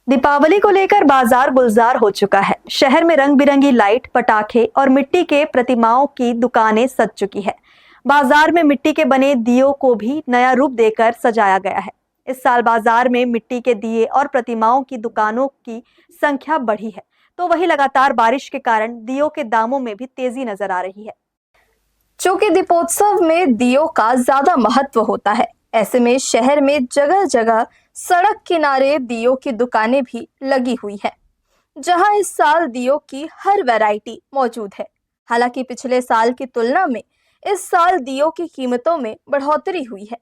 दीपावली को लेकर बाजार गुलजार हो चुका है। शहर में रंग बिरंगी लाइट, पटाखे और मिट्टी के प्रतिमाओं की दुकानें सज चुकी है। बाजार में मिट्टी के बने दियों को भी नया रूप देकर सजाया गया है। इस साल बाजार में मिट्टी के दिए और प्रतिमाओं की दुकानों की संख्या बढ़ी है, तो वहीं लगातार बारिश के कारण दियों के दामों में भी तेजी नजर आ रही है। चूंकि दीपोत्सव में दियों का ज्यादा महत्व होता है, ऐसे में शहर में जगह जगह सड़क किनारे दियों की दुकानें भी लगी हुई है, जहां इस साल दियों की हर वैरायटी मौजूद है। हालांकि पिछले साल की तुलना में इस साल दियों की कीमतों में बढ़ोतरी हुई है।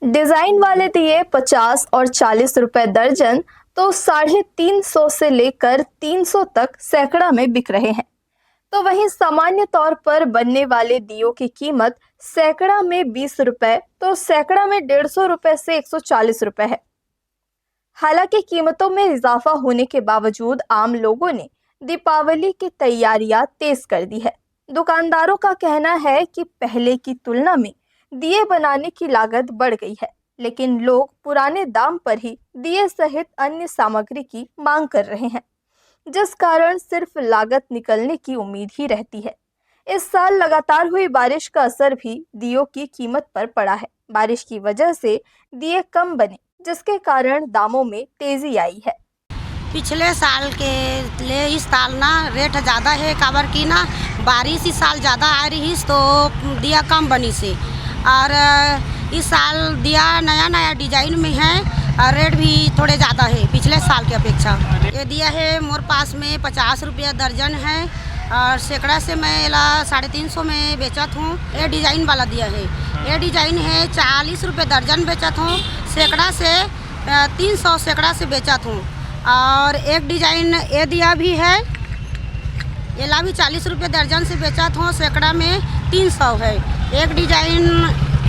डिजाइन वाले दिए 50 और 40 रुपए दर्जन तो 350 से लेकर 300 तक सैकड़ा में बिक रहे हैं। तो वहीं सामान्य तौर पर बनने वाले दियों की कीमत सैकड़ा में 20 रुपए तो सैकड़ा में 150 रुपए से 140 रुपए है। हालांकि कीमतों में इजाफा होने के बावजूद आम लोगों ने दीपावली की तैयारियां तेज कर दी है। दुकानदारों का कहना है कि पहले की तुलना में दिए बनाने की लागत बढ़ गई है, लेकिन लोग पुराने दाम पर ही दिए सहित अन्य सामग्री की मांग कर रहे हैं, जिस कारण सिर्फ लागत निकलने की उम्मीद ही रहती है। इस साल लगातार हुई बारिश का असर भी दियों की कीमत पर पड़ा है। बारिश की वजह से दिए कम बने, जिसके कारण दामों में तेजी आई है। पिछले साल के ले इस साल ना रेट ज़्यादा है, काबर की ना बारिश इस साल ज़्यादा आ रही है तो दिया कम बनी से। और इस साल दिया नया नया डिजाइन में है और रेट भी थोड़े ज़्यादा है पिछले साल की अपेक्षा। ये दिया है मोर पास में 50 रुपया दर्जन है और सैकड़ा से मैं 350 में बेचत हूँ। ये डिजाइन वाला दिया है, ये डिजाइन है 40 रुपये दर्जन बेचत हूँ, सैकड़ा से 300 सैकड़ा से बेचत हूँ। और एक डिजाइन ये दिया भी है, ये ला भी 40 रुपये दर्जन से बेचत हूँ, सैकड़ा में 300 है। एक डिजाइन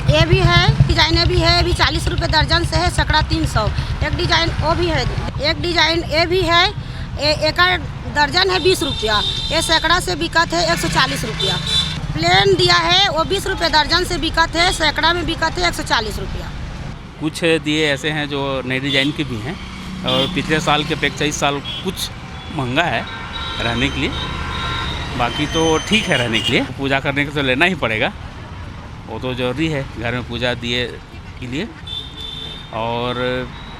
ये भी है, डिजाइन ये भी है, भी 40 रुपये दर्जन से है, सैकड़ा 300। एक डिजाइन वो भी है, एक डिजाइन ये भी है, एक दर्जन है 20 रुपया, ये सैकड़ा से बिकत है 140 रुपया। प्लेन दिया है वो 20 रुपये दर्जन से बिकत है, सैकड़ा में बिकत है 140 रुपया। कुछ दिए ऐसे हैं जो नए डिजाइन के भी हैं और पिछले साल की अपेक्षा इस साल कुछ महंगा है रहने के लिए, बाकी तो ठीक है रहने के लिए। पूजा करने के तो लेना ही पड़ेगा, वो तो ज़रूरी है घर में पूजा दिए के लिए। और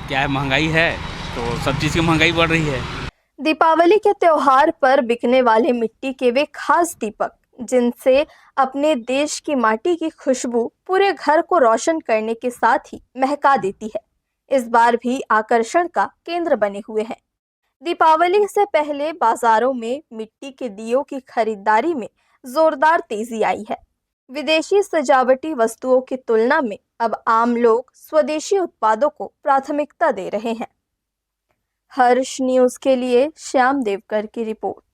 क्या है, महंगाई है तो सब चीज़ की महंगाई बढ़ रही है। दीपावली के त्योहार पर बिकने वाले मिट्टी के वे खास दीपक, जिनसे अपने देश की माटी की खुशबू पूरे घर को रोशन करने के साथ ही महका देती है, इस बार भी आकर्षण का केंद्र बने हुए हैं। दीपावली से पहले बाजारों में मिट्टी के दियों की खरीदारी में जोरदार तेजी आई है। विदेशी सजावटी वस्तुओं की तुलना में अब आम लोग स्वदेशी उत्पादों को प्राथमिकता दे रहे हैं। हर्ष न्यूज़ के लिए श्याम देवकर की रिपोर्ट।